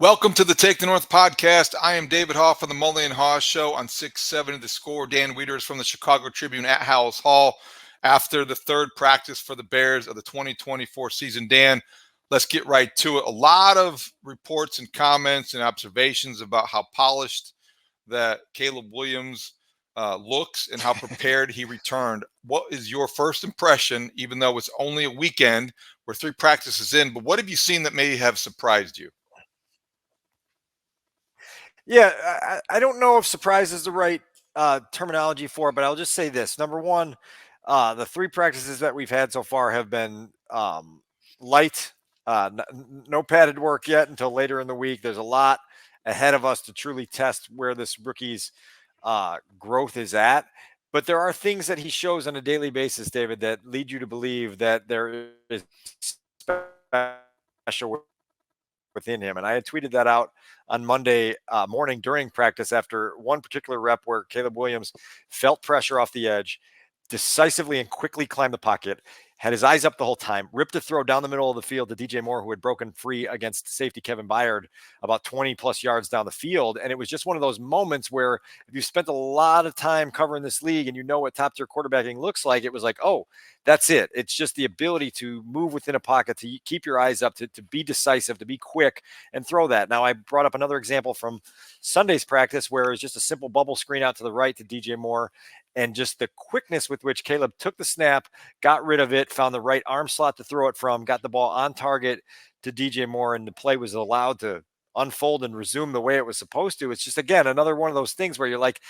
Welcome to the Take the North podcast. I am David Haugh from the Mully and Haugh Show on 670 The Score. Dan Wiederer is from the Chicago Tribune at Howells Hall after the third practice for the Bears of the 2024 season. Dan, let's get right to it. A lot of reports and comments and observations about how polished that Caleb Williams looks and how prepared he returned. What is your first impression, even though it's only a weekend, we're 3 practices in, but what have you seen that may have surprised you? Yeah, I don't know if surprise is the right terminology for it, but I'll just say this. Number one, the 3 practices that we've had so far have been light, no padded work yet until later in the week. There's a lot ahead of us to truly test where this rookie's growth is at. But there are things that he shows on a daily basis, David, that lead you to believe that there is special within him. And I had tweeted that out on Monday morning during practice after one particular rep where Caleb Williams felt pressure off the edge, decisively and quickly climbed the pocket, had his eyes up the whole time, ripped a throw down the middle of the field to DJ Moore, who had broken free against safety Kevin Byard about 20 plus yards down the field. And it was just one of those moments where if you spent a lot of time covering this league and you know what top tier quarterbacking looks like, it was like, oh, that's it. It's just the ability to move within a pocket, to keep your eyes up, to be decisive, to be quick and throw that. Now, I brought up another example from Sunday's practice where it was just a simple bubble screen out to the right to DJ Moore, and just the quickness with which Caleb took the snap, got rid of it, found the right arm slot to throw it from, got the ball on target to DJ Moore, and the play was allowed to unfold and resume the way it was supposed to. It's just, again, another one of those things where you're like,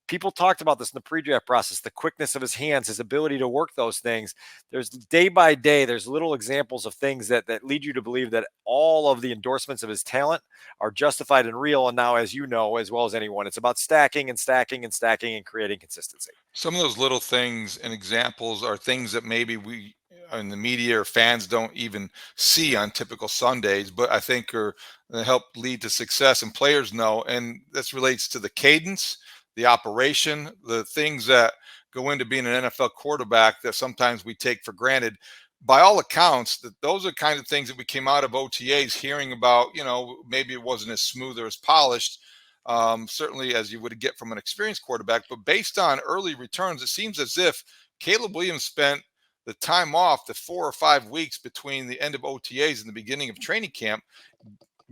people talked about this in the pre-draft process, the quickness of his hands, his ability to work those things. There's day by day, there's little examples of things that lead you to believe that all of the endorsements of his talent are justified and real. And now, as you know, as well as anyone, it's about stacking and stacking and stacking and creating consistency. Some of those little things and examples are things that maybe we in the media or fans don't even see on typical Sundays, but I think are help lead to success, and players know. And this relates to the cadence, the operation, the things that go into being an NFL quarterback that sometimes we take for granted. By all accounts, that those are kind of things that we came out of OTAs hearing about. Maybe it wasn't as smooth or as polished, certainly as you would get from an experienced quarterback. But based on early returns, it seems as if Caleb Williams spent the time off, the 4 or 5 weeks between the end of OTAs and the beginning of training camp,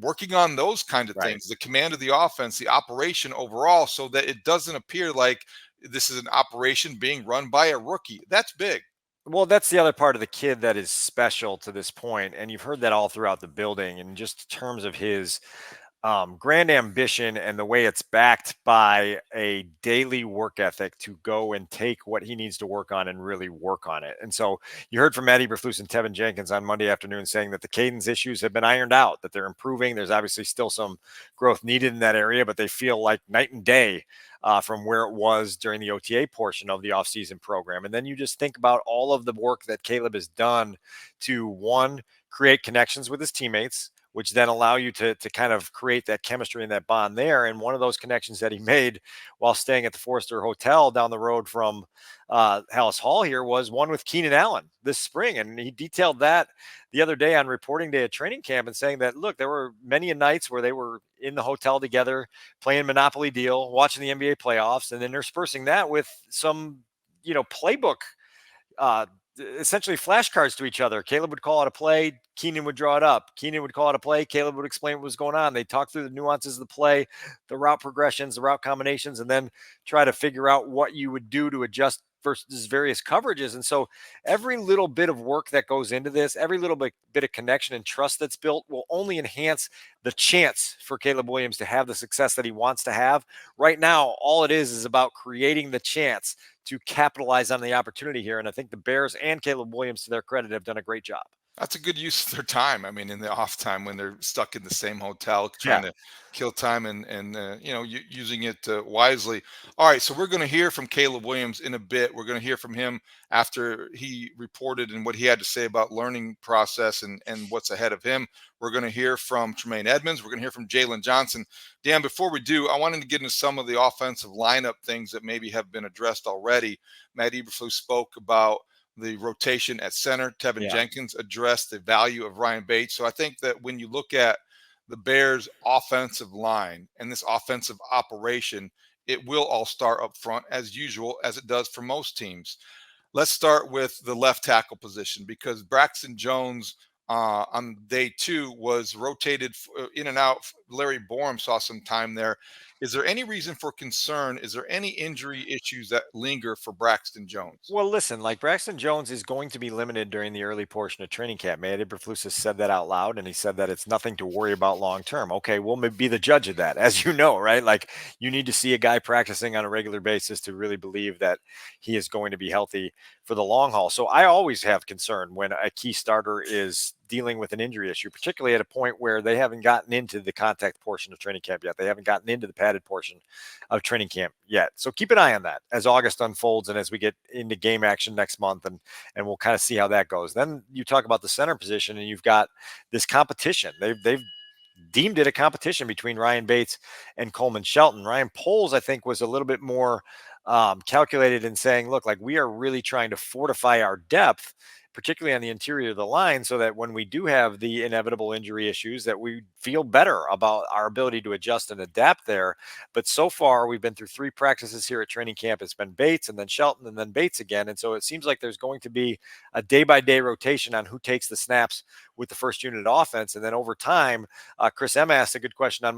working on those kind of Right. things, the command of the offense, the operation overall, so that it doesn't appear like this is an operation being run by a rookie. That's big. Well, that's the other part of the kid that is special to this point, and you've heard that all throughout the building. In just terms of his grand ambition and the way it's backed by a daily work ethic to go and take what he needs to work on and really work on it. And so you heard from Matt Eberflus and Tevin Jenkins on Monday afternoon saying that the cadence issues have been ironed out, that they're improving. There's obviously still some growth needed in that area, but they feel like night and day from where it was during the OTA portion of the offseason program. And then you just think about all of the work that Caleb has done to, one, create connections with his teammates, which then allow you to kind of create that chemistry and that bond there. And one of those connections that he made while staying at the Forrester Hotel down the road from Howells Hall here was one with Keenan Allen this spring. And he detailed that the other day on reporting day at training camp and saying that, look, there were many nights where they were in the hotel together, playing Monopoly Deal, watching the NBA playoffs, and then interspersing that with some, playbook essentially flashcards to each other. Caleb would call out a play, Keenan would draw it up. Keenan would call out a play, Caleb would explain what was going on. They talk through the nuances of the play, the route progressions, the route combinations, and then try to figure out what you would do to adjust versus various coverages. And so every little bit of work that goes into this, every little bit of connection and trust that's built will only enhance the chance for Caleb Williams to have the success that he wants to have. Right now, all it is about creating the chance to capitalize on the opportunity here. And I think the Bears and Caleb Williams, to their credit, have done a great job. That's a good use of their time. I mean, in the off time when they're stuck in the same hotel, trying Yeah. to kill time and using it wisely. All right, so we're going to hear from Caleb Williams in a bit. We're going to hear from him after he reported and what he had to say about learning process and what's ahead of him. We're going to hear from Tremaine Edmonds. We're going to hear from Jaylon Johnson. Dan, before we do, I wanted to get into some of the offensive lineup things that maybe have been addressed already. Matt Eberflus spoke about the rotation at center. Tevin Yeah. Jenkins addressed the value of Ryan Bates. So I think that when you look at the Bears' offensive line and this offensive operation, it will all start up front as usual, as it does for most teams. Let's start with the left tackle position because Braxton Jones on day 2 was rotated in and out. Larry Borum saw some time there. Is there any reason for concern? Is there any injury issues that linger for Braxton Jones? Well, listen, like Braxton Jones is going to be limited during the early portion of training camp. Matt Eberflus said that out loud, and he said that it's nothing to worry about long term. Okay, we'll be the judge of that, as you know, right? Like you need to see a guy practicing on a regular basis to really believe that he is going to be healthy for the long haul. So I always have concern when a key starter is dealing with an injury issue, particularly at a point where they haven't gotten into the contact portion of training camp yet. They haven't gotten into the padded portion of training camp yet. So keep an eye on that as August unfolds and as we get into game action next month, and we'll kind of see how that goes. Then you talk about the center position, and you've got this competition. They've deemed it a competition between Ryan Bates and Coleman Shelton. Ryan Poles, I think, was a little bit more calculated in saying, look, like we are really trying to fortify our depth, particularly on the interior of the line, so that when we do have the inevitable injury issues, that we feel better about our ability to adjust and adapt there. But so far, we've been through 3 practices here at training camp. It's been Bates and then Shelton and then Bates again. And so it seems like there's going to be a day-by-day rotation on who takes the snaps with the first unit offense. And then over time, Chris M asked a good question on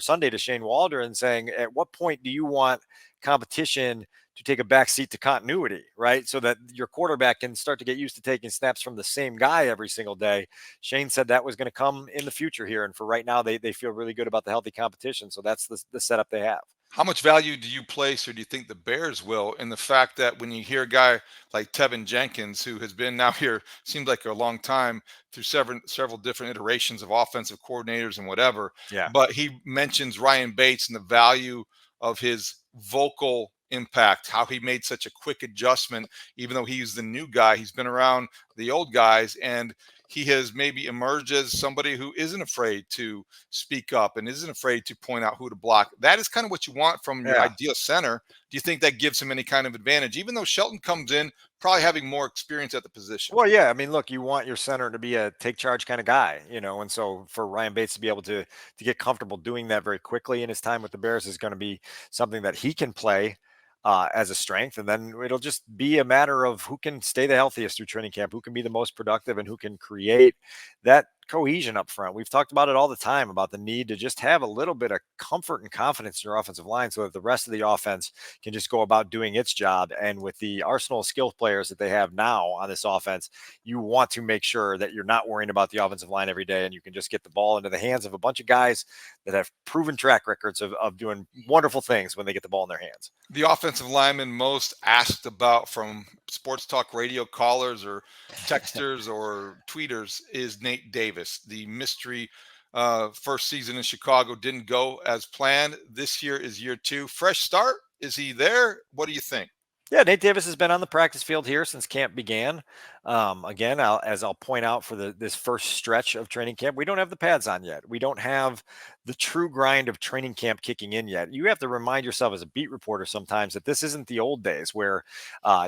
Sunday to Shane Waldron saying, at what point do you want competition to take a back seat to continuity, right? So that your quarterback can start to get used to taking snaps from the same guy every single day. Shane said that was going to come in the future here. And for right now, they feel really good about the healthy competition. So that's the setup they have. How much value do you place, or do you think the Bears will, in the fact that when you hear a guy like Tevin Jenkins, who has been now here, seems like a long time through several different iterations of offensive coordinators and whatever, Yeah. but he mentions Ryan Bates and the value of his vocal impact, how he made such a quick adjustment, even though he's the new guy, he's been around the old guys, and he has maybe emerged as somebody who isn't afraid to speak up and isn't afraid to point out who to block. That is kind of what you want from your Yeah. ideal center. Do you think that gives him any kind of advantage, even though Shelton comes in probably having more experience at the position? Well, yeah. I mean, look, you want your center to be a take charge kind of guy, and so for Ryan Bates to be able to get comfortable doing that very quickly in his time with the Bears is going to be something that he can play as a strength, and then it'll just be a matter of who can stay the healthiest through training camp, who can be the most productive, and who can create that cohesion up front. We've talked about it all the time about the need to just have a little bit of comfort and confidence in your offensive line so that the rest of the offense can just go about doing its job. And with the arsenal of skill players that they have now on this offense, you want to make sure that you're not worrying about the offensive line every day and you can just get the ball into the hands of a bunch of guys that have proven track records of doing wonderful things when they get the ball in their hands. The offensive lineman most asked about from sports talk radio callers or texters or tweeters is Nate Davis. The mystery first season in Chicago didn't go as planned. This year is year 2. Fresh start. Is he there? What do you think? Yeah, Nate Davis has been on the practice field here since camp began. Again, as I'll point out for this first stretch of training camp, we don't have the pads on yet. We don't have the true grind of training camp kicking in yet. You have to remind yourself as a beat reporter sometimes that this isn't the old days where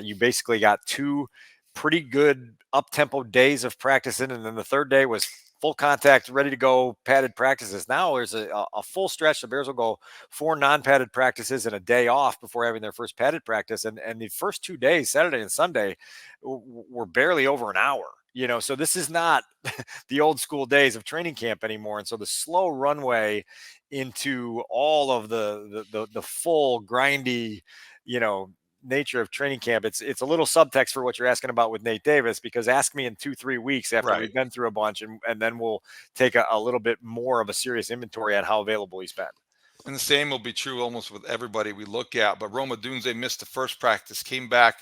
you basically got 2 pretty good up-tempo days of practicing, and then the third day was full contact, ready to go, padded practices. Now there's a full stretch. The Bears will go 4 non-padded practices and a day off before having their first padded practice. And the first 2 days, Saturday and Sunday, were barely over an hour. So this is not the old school days of training camp anymore. And so the slow runway into all of the full grindy, nature of training camp, it's a little subtext for what you're asking about with Nate Davis, because ask me in 2-3 weeks after Right. we've been through a bunch, and then we'll take a little bit more of a serious inventory on how available he's been. And the same will be true almost with everybody we look at. But Roma Dunze missed the first practice, came back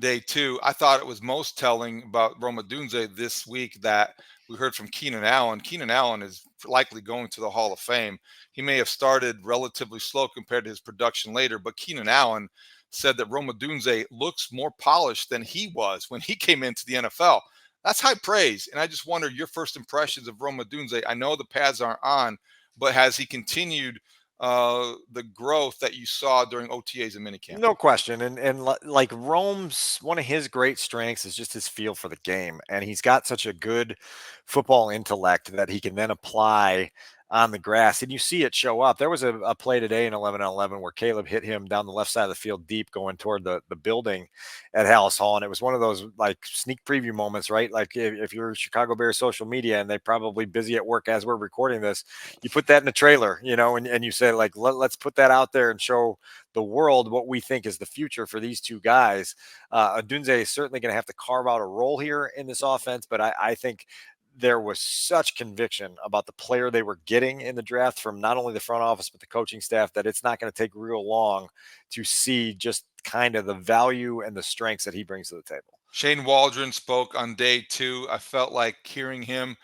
day 2. I thought it was most telling about Roma Dunze this week that we heard from Keenan Allen. Keenan Allen is likely going to the Hall of Fame. He may have started relatively slow compared to his production later, but Keenan Allen said that Roma Dunze looks more polished than he was when he came into the NFL. That's high praise. And I just wonder your first impressions of Roma Dunze. I know the pads aren't on, but has he continued the growth that you saw during OTAs and minicamp? No question. And like Rome's, one of his great strengths is just his feel for the game. And he's got such a good football intellect that he can then apply on the grass, and you see it show up. There was a play today in 11 on 11 where Caleb hit him down the left side of the field deep going toward the building at Haugh, and it was one of those like sneak preview moments, right? Like if you're Chicago Bears social media and they're probably busy at work as we're recording this, you put that in a trailer, and you say like, let's put that out there and show the world what we think is the future for these two guys. Odunze is certainly going to have to carve out a role here in this offense, but I think there was such conviction about the player they were getting in the draft from not only the front office but the coaching staff that it's not going to take real long to see just kind of the value and the strengths that he brings to the table. Shane Waldron spoke on day 2. I felt like hearing him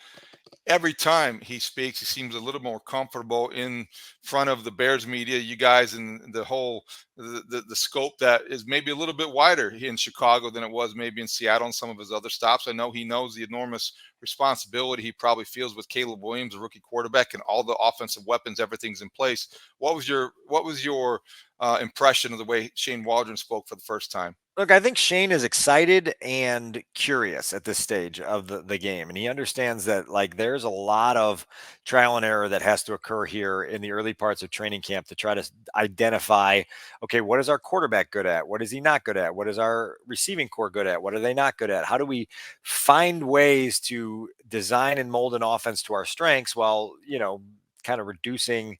every time he speaks. He seems a little more comfortable in front of the Bears media, you guys, and the whole the scope that is maybe a little bit wider here in Chicago than it was maybe in Seattle and some of his other stops. I know he knows the enormous responsibility he probably feels with Caleb Williams, a rookie quarterback, and all the offensive weapons. Everything's in place. What was your impression of the way Shane Waldron spoke for the first time? Look, I think Shane is excited and curious at this stage of the game. And he understands that like there's a lot of trial and error that has to occur here in the early parts of training camp to try to identify, okay, what is our quarterback good at? What is he not good at? What is our receiving core good at? What are they not good at? How do we find ways to design and mold an offense to our strengths while, kind of reducing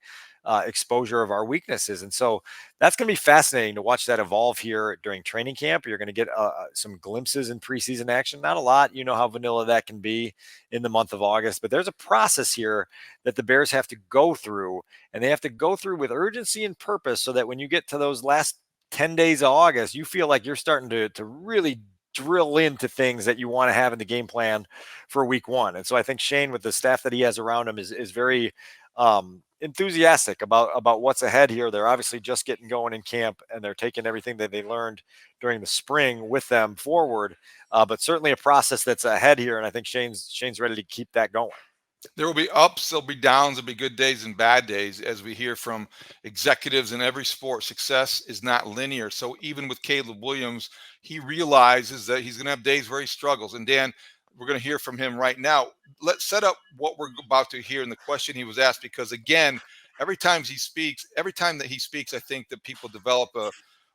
exposure of our weaknesses? And so that's going to be fascinating to watch that evolve here during training camp. You're going to get some glimpses in preseason action. Not a lot. You know how vanilla that can be in the month of August, but there's a process here that the Bears have to go through, and they have to go through with urgency and purpose so that when you get to those last 10 days of August, you feel like you're starting to really drill into things that you want to have in the game plan for week 1. And so I think Shane, with the staff that he has around him, is very enthusiastic about what's ahead here. They're obviously just getting going in camp, and they're taking everything that they learned during the spring with them forward. But certainly a process that's ahead here, and I think Shane's ready to keep that going. There will be ups, there'll be downs, there'll be good days and bad days, as we hear from executives in every sport. Success is not linear. So even with Caleb Williams, he realizes that he's going to have days where he struggles. And Dan, we're going to hear from him right now. Let's set up what we're about to hear in the question he was asked, because again, every time that he speaks, I think that people develop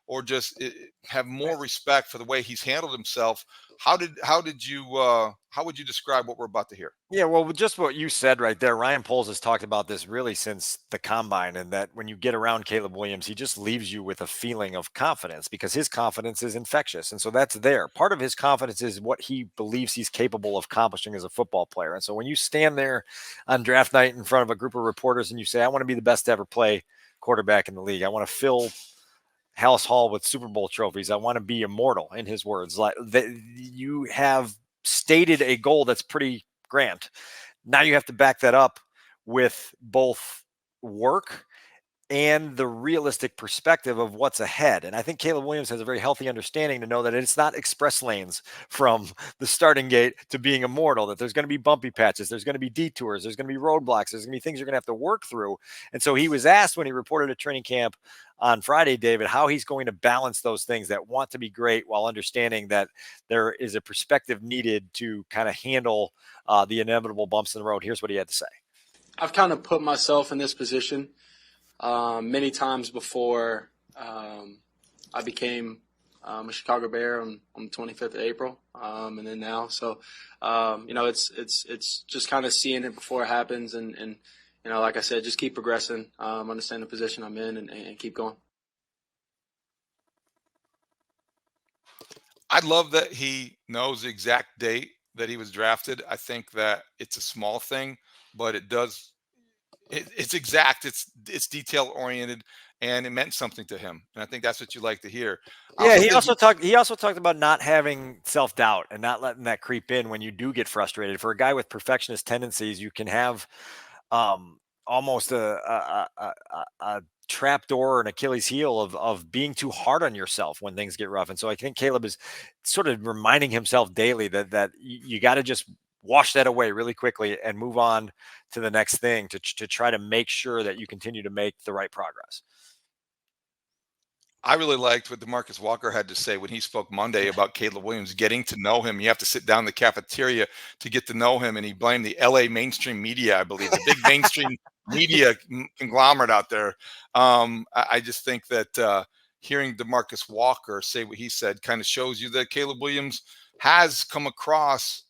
or just have more respect for the way he's handled himself. How would you describe what we're about to hear? Yeah, well, with just what you said right there, Ryan Poles has talked about this really since the combine, and that when you get around Caleb Williams, he just leaves you with a feeling of confidence because his confidence is infectious. And so that's there. Part of his confidence is what he believes he's capable of accomplishing as a football player. And so when you stand there on draft night in front of a group of reporters and you say, I want to be the best to ever play quarterback in the league, I want to fill Haugh with Super Bowl trophies, I want to be immortal, in his words, like you have stated a goal that's pretty grand. Now you have to back that up with both work and the realistic perspective of what's ahead. And I think Caleb Williams has a very healthy understanding to know that it's not express lanes from the starting gate to being immortal, that there's going to be bumpy patches, there's going to be detours, there's going to be roadblocks, there's going to be things you're going to have to work through. And so he was asked when he reported at training camp on Friday, David, how he's going to balance those things that want to be great while understanding that there is a perspective needed to kind of handle the inevitable bumps in the road. Here's what he had to say. I've kind of put myself in this position many times before I became a Chicago Bear on the 25th of April, and then now. So, it's just kind of seeing it before it happens, and like I said, just keep progressing, understand the position I'm in, and keep going. I love that he knows the exact date that he was drafted. I think that it's a small thing, but it's exact. It's detail oriented, and it meant something to him. And I think that's what you like to hear. Yeah, he also talked about not having self-doubt and not letting that creep in when you do get frustrated. For a guy with perfectionist tendencies, you can have almost a trapdoor or an Achilles heel of being too hard on yourself when things get rough. And so I think Caleb is sort of reminding himself daily that you got to just wash that away really quickly and move on to the next thing to try to make sure that you continue to make the right progress. I really liked what DeMarcus Walker had to say when he spoke Monday about Caleb Williams, getting to know him. You have to sit down in the cafeteria to get to know him. And he blamed the LA mainstream media, I believe, the big mainstream media conglomerate out there. I just think that hearing DeMarcus Walker say what he said kind of shows you that Caleb Williams has come across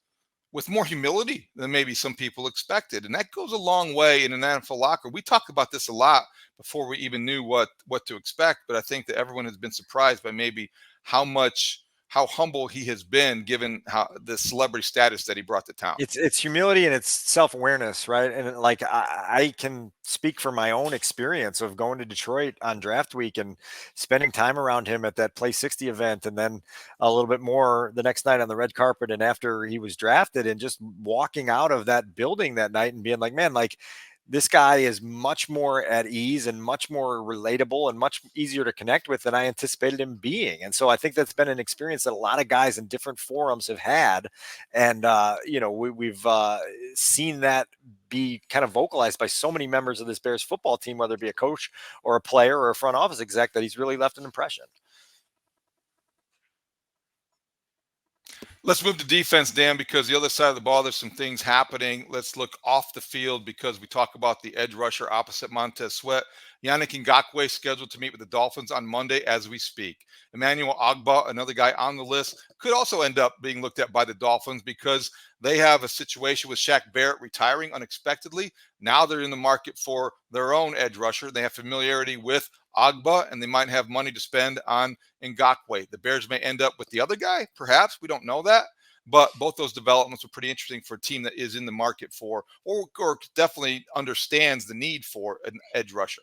with more humility than maybe some people expected. And that goes a long way in an NFL locker. We talked about this a lot before we even knew what to expect, but I think that everyone has been surprised by maybe how humble he has been given how the celebrity status that he brought to town. It's humility and it's self-awareness, right? And like I can speak from my own experience of going to Detroit on draft week and spending time around him at that Play 60 event, and then a little bit more the next night on the red carpet and after he was drafted, and just walking out of that building that night and being like, man, like this guy is much more at ease and much more relatable and much easier to connect with than I anticipated him being. And so I think that's been an experience that a lot of guys in different forums have had. And, we've seen that be kind of vocalized by so many members of this Bears football team, whether it be a coach or a player or a front office exec, that he's really left an impression. Let's move to defense, Dan, because the other side of the ball, there's some things happening. Let's look off the field because we talk about the edge rusher opposite Montez Sweat. Yannick Ngakoue scheduled to meet with the Dolphins on Monday as we speak. Emmanuel Ogbah, another guy on the list, could also end up being looked at by the Dolphins because they have a situation with Shaq Barrett retiring unexpectedly. Now they're in the market for their own edge rusher. They have familiarity with Ogbah, and they might have money to spend on Ngakoue. The Bears may end up with the other guy, perhaps. We don't know that. But both those developments are pretty interesting for a team that is in the market for, or definitely understands the need for an edge rusher.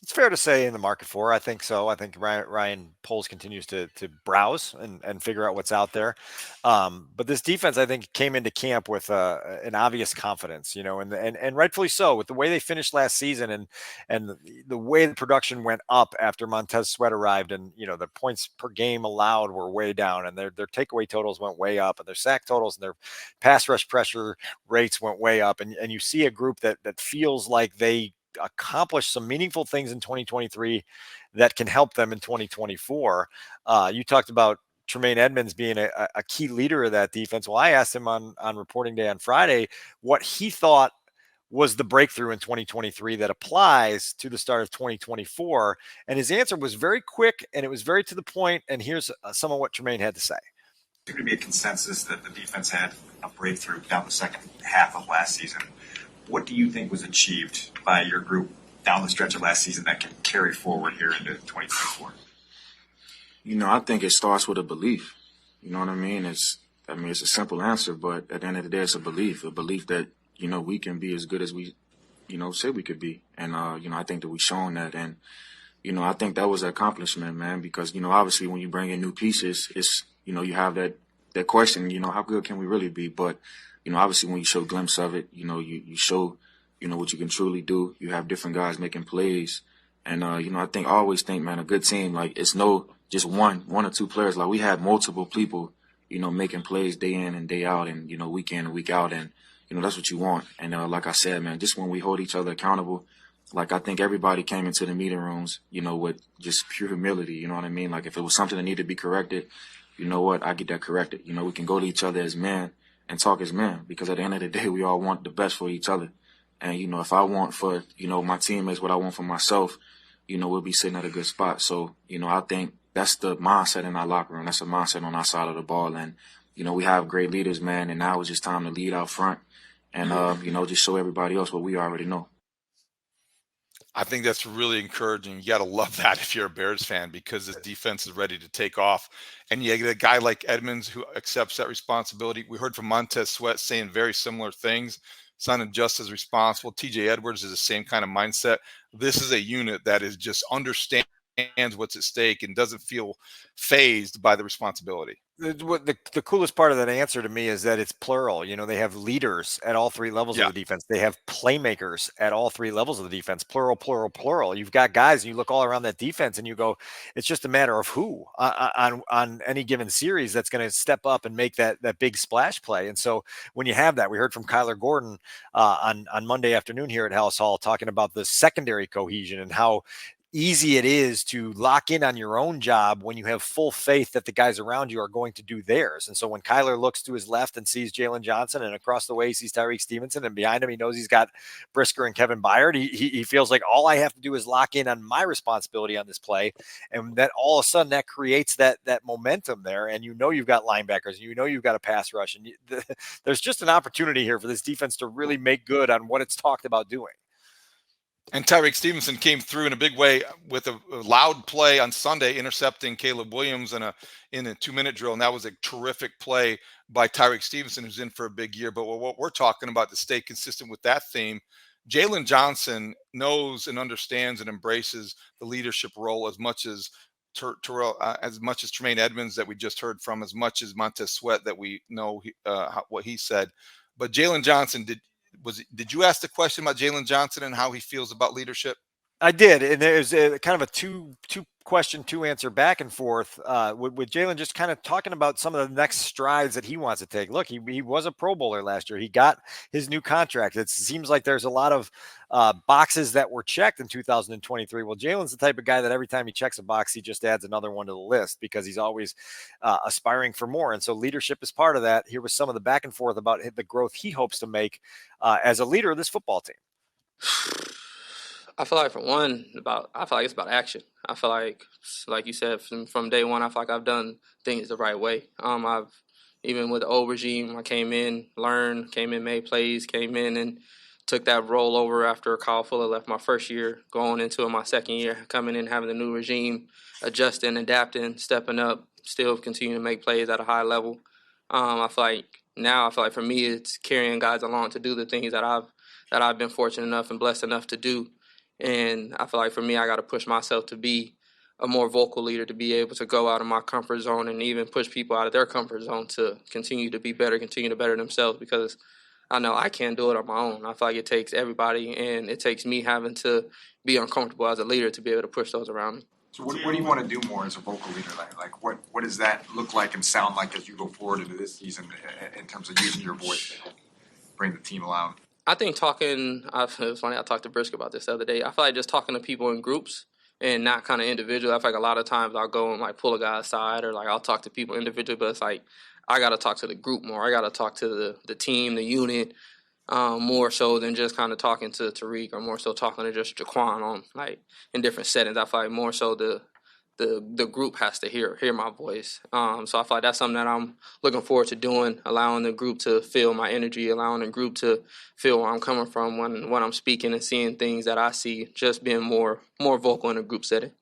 It's fair to say in the market for. I think so. I think Ryan Poles continues to browse and figure out what's out there. But this defense, I think, came into camp with an obvious confidence, and rightfully so, with the way they finished last season and the way the production went up after Montez Sweat arrived, and the points per game allowed were way down, and their takeaway totals went way up, and their sack totals and their pass rush pressure rates went way up, and you see a group that feels like they accomplish some meaningful things in 2023 that can help them in 2024. You talked about Tremaine Edmonds being a key leader of that defense. Well, I asked him on reporting day on Friday what he thought was the breakthrough in 2023 that applies to the start of 2024. And his answer was very quick and it was very to the point. And here's some of what Tremaine had to say. There could be a consensus that the defense had a breakthrough down the second half of last season. What do you think was achieved by your group down the stretch of last season that can carry forward here into 2024? I think it starts with a belief. You know what I mean? It's a simple answer, but at the end of the day, it's a belief that, we can be as good as we, say we could be. And, I think that we've shown that. And, I think that was an accomplishment, man, because, obviously when you bring in new pieces, it's, you have that question, how good can we really be? But, obviously when you show a glimpse of it, you show, what you can truly do. You have different guys making plays. And, I always think, man, a good team, like it's no just one or two players. Like we have multiple people, making plays day in and day out and, week in and week out. And, that's what you want. And, like I said, man, just when we hold each other accountable, like I think everybody came into the meeting rooms, with just pure humility. You know what I mean? Like if it was something that needed to be corrected, you know what? I get that corrected. We can go to each other as men and talk as men, because at the end of the day, we all want the best for each other. And, if I want for, my teammates what I want for myself, we'll be sitting at a good spot. So, I think that's the mindset in our locker room. That's the mindset on our side of the ball. And, we have great leaders, man. And now it's just time to lead out front and, just show everybody else what we already know. I think that's really encouraging. You got to love that if you're a Bears fan, because this defense is ready to take off. And you get a guy like Edmonds who accepts that responsibility. We heard from Montez Sweat saying very similar things, sounded just as responsible. TJ Edwards is the same kind of mindset. This is a unit that is just understands what's at stake and doesn't feel phased by the responsibility. The coolest part of that answer to me is that it's plural. They have leaders at all three levels of the defense. They have playmakers at all three levels of the defense. Plural, plural, plural. You've got guys, and you look all around that defense, and you go, it's just a matter of who on any given series that's going to step up and make that big splash play. And so when you have that, we heard from Kyler Gordon on Monday afternoon here at House Hall talking about the secondary cohesion and how easy it is to lock in on your own job when you have full faith that the guys around you are going to do theirs. And so when Kyler looks to his left and sees Jaylon Johnson, and across the way he sees Tyreek Stevenson, and behind him he knows he's got Brisker and Kevin Byard, he feels like all I have to do is lock in on my responsibility on this play. And that all of a sudden that creates that momentum there. And you've got linebackers, and you've got a pass rush. And there's just an opportunity here for this defense to really make good on what it's talked about doing. And Tyreek Stevenson came through in a big way with a loud play on Sunday, intercepting Caleb Williams in a 2-minute drill. And that was a terrific play by Tyreek Stevenson, who's in for a big year. But what we're talking about, to stay consistent with that theme, Jaylon Johnson knows and understands and embraces the leadership role as much as as much as Tremaine Edmonds that we just heard from, as much as Montez Sweat that we know what he said. But Jaylon Johnson, did you ask the question about Jaylon Johnson and how he feels about leadership? I did, and there's kind of a two question, two answer back and forth with Jaylon, just kind of talking about some of the next strides that he wants to take. Look, he was a Pro Bowler last year. He got his new contract. It seems like there's a lot of boxes that were checked in 2023. Well, Jaylon's the type of guy that every time he checks a box, he just adds another one to the list because he's always aspiring for more. And so leadership is part of that. Here was some of the back and forth about the growth he hopes to make as a leader of this football team. I feel like, for one, I feel like it's about action. I feel like you said, from day one, I feel like I've done things the right way. Even with the old regime, I came in, learned, made plays, came in and took that role over after Kyle Fuller left my first year, going into my second year, coming in, having the new regime, adjusting, adapting, stepping up, still continuing to make plays at a high level. I feel like for me, it's carrying guys along to do the things that I've been fortunate enough and blessed enough to do. And I feel like for me, I got to push myself to be a more vocal leader, to be able to go out of my comfort zone and even push people out of their comfort zone to continue to be better, continue to better themselves, because I know I can't do it on my own. I feel like it takes everybody, and it takes me having to be uncomfortable as a leader to be able to push those around me. So what do you want to do more as a vocal leader? Like what does that look like and sound like as you go forward into this season in terms of using your voice to help bring the team along? I think it was funny, I talked to Brisker about this the other day. I feel like just talking to people in groups and not kind of individual. I feel like a lot of times I'll go and pull a guy aside, or I'll talk to people individually, but it's like I got to talk to the group more. I got to talk to the team, the unit, more so than just kind of talking to Tariq, or more so talking to just Jaquan on in different settings. I feel like more so the group has to hear my voice. So I feel like that's something that I'm looking forward to doing, allowing the group to feel my energy, allowing the group to feel where I'm coming from when I'm speaking and seeing things that I see, just being more vocal in a group setting.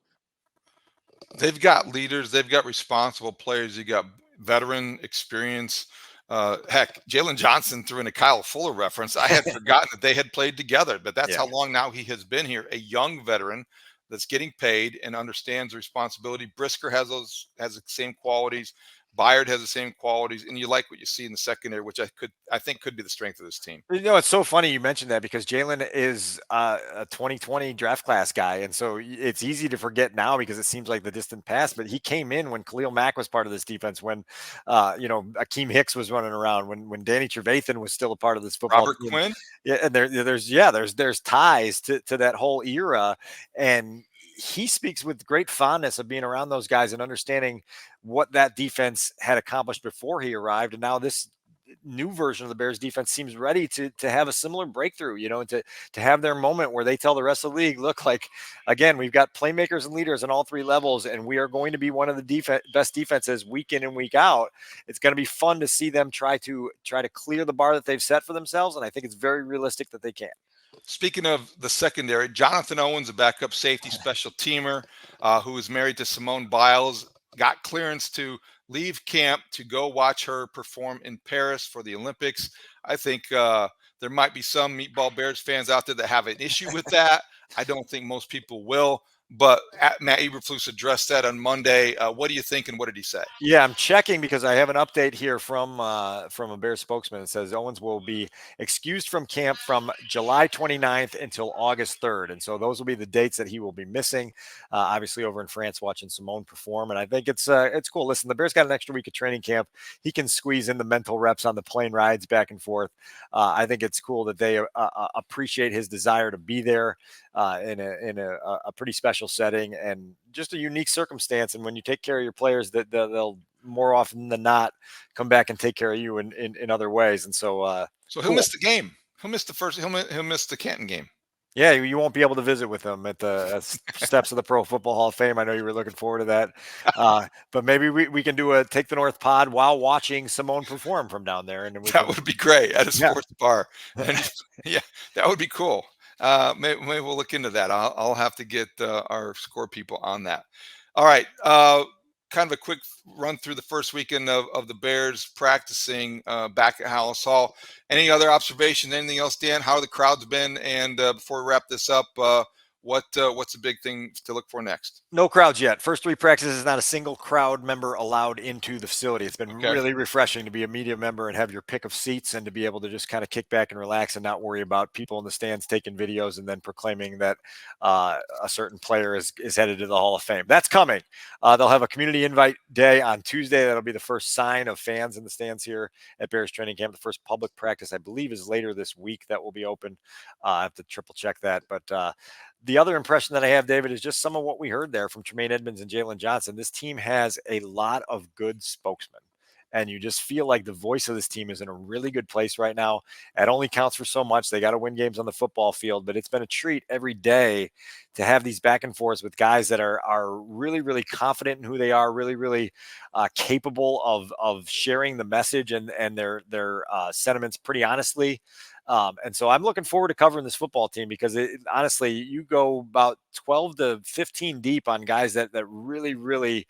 They've got leaders. They've got responsible players. You got veteran experience. Heck, Jaylon Johnson threw in a Kyle Fuller reference. I had forgotten that they had played together, but that's how long now he has been here. A young veteran that's getting paid and understands the responsibility. Brisker has the same qualities. Byard has the same qualities, and you like what you see in the secondary, which I think could be the strength of this team. It's so funny you mentioned that, because Jaylon is a 2020 draft class guy, and so it's easy to forget now because it seems like the distant past. But he came in when Khalil Mack was part of this defense, when Akeem Hicks was running around, when Danny Trevathan was still a part of this football Robert team. Quinn. Yeah, and there's ties to that whole era, and he speaks with great fondness of being around those guys and understanding what that defense had accomplished before he arrived. And now this new version of the Bears defense seems ready to have a similar breakthrough, and to have their moment where they tell the rest of the league, look, again, we've got playmakers and leaders on all three levels, and we are going to be one of the best defenses week in and week out. It's going to be fun to see them try to clear the bar that they've set for themselves. And I think it's very realistic that they can. Speaking of the secondary, Jonathan Owens, a backup safety special teamer who is married to Simone Biles, got clearance to leave camp to go watch her perform in Paris for the Olympics. I think there might be some Meatball Bears fans out there that have an issue with that. I don't think most people will. But Matt Eberflus addressed that on Monday. What do you think, and what did he say? Yeah, I'm checking because I have an update here from a Bears spokesman. It says Owens will be excused from camp from July 29th until August 3rd. And so those will be the dates that he will be missing, obviously over in France watching Simone perform. And I think it's cool. Listen, the Bears got an extra week of training camp. He can squeeze in the mental reps on the plane rides back and forth. I think it's cool that they appreciate his desire to be there in a pretty special special setting and just a unique circumstance. And when you take care of your players, that they'll more often than not come back and take care of you in other ways. And so, So he'll miss the game. He'll miss he'll miss the Canton game. Yeah, you won't be able to visit with them at the steps of the Pro Football Hall of Fame. I know you were looking forward to that. But maybe we can do a Take the North pod while watching Simone perform from down there. And that would be great at a sports bar. And yeah, that would be cool. Maybe we'll look into that. I'll have to get our score people on that. All right. Kind of a quick run through the first weekend of the Bears practicing back at Haugh Hall. Any other observations? Anything else, Dan? How the crowd's been? And before we wrap this up, what's a big thing to look for next? No crowds yet. First three practices, not a single crowd member allowed into the facility. It's been really refreshing to be a media member and have your pick of seats and to be able to just kind of kick back and relax and not worry about people in the stands taking videos and then proclaiming that a certain player is headed to the Hall of Fame. That's coming. They'll have a community invite day on Tuesday. That'll be the first sign of fans in the stands here at Bears training camp. The first public practice, I believe, is later this week that will be open. I have to triple check that. But the other impression that I have, David, is just some of what we heard there from Tremaine Edmonds and Jaylon Johnson. This team has a lot of good spokesmen, and you just feel like the voice of this team is in a really good place right now. It only counts for so much. They got to win games on the football field, but it's been a treat every day to have these back and forths with guys that are really, really confident in who they are, really, really capable of sharing the message and their sentiments pretty honestly. And so I'm looking forward to covering this football team because honestly, you go about 12 to 15 deep on guys that really, really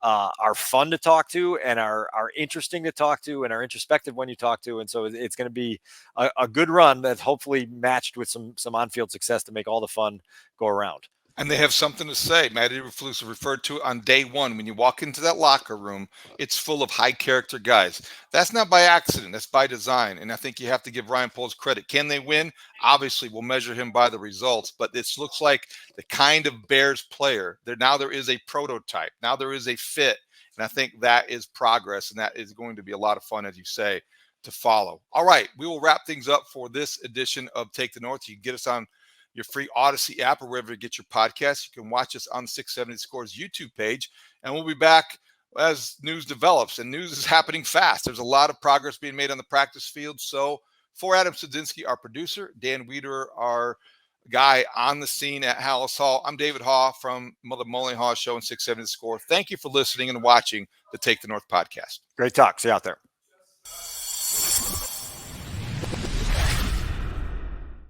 are fun to talk to and are interesting to talk to and are introspective when you talk to. And so it's going to be a good run that's hopefully matched with some on-field success to make all the fun go around. And they have something to say. Matt Eberflus referred to it on day one. When you walk into that locker room, it's full of high character guys. That's not by accident. That's by design. And I think you have to give Ryan Poles credit. Can they win? Obviously, we'll measure him by the results. But this looks like the kind of Bears player. There is a prototype. Now there is a fit. And I think that is progress. And that is going to be a lot of fun, as you say, to follow. All right. We will wrap things up for this edition of Take the North. You can get us on your free Odyssey app or wherever you get your podcasts. You can watch us on the 670 Scores YouTube page, and we'll be back as news develops, and news is happening fast. There's a lot of progress being made on the practice field. So for Adam Sudzinski, our producer, Dan Wiederer, our guy on the scene at Haugh Hall, I'm David Haugh from the Mully Haugh Show and 670 The Score. Thank you for listening and watching the Take the North podcast. Great talk. See you out there.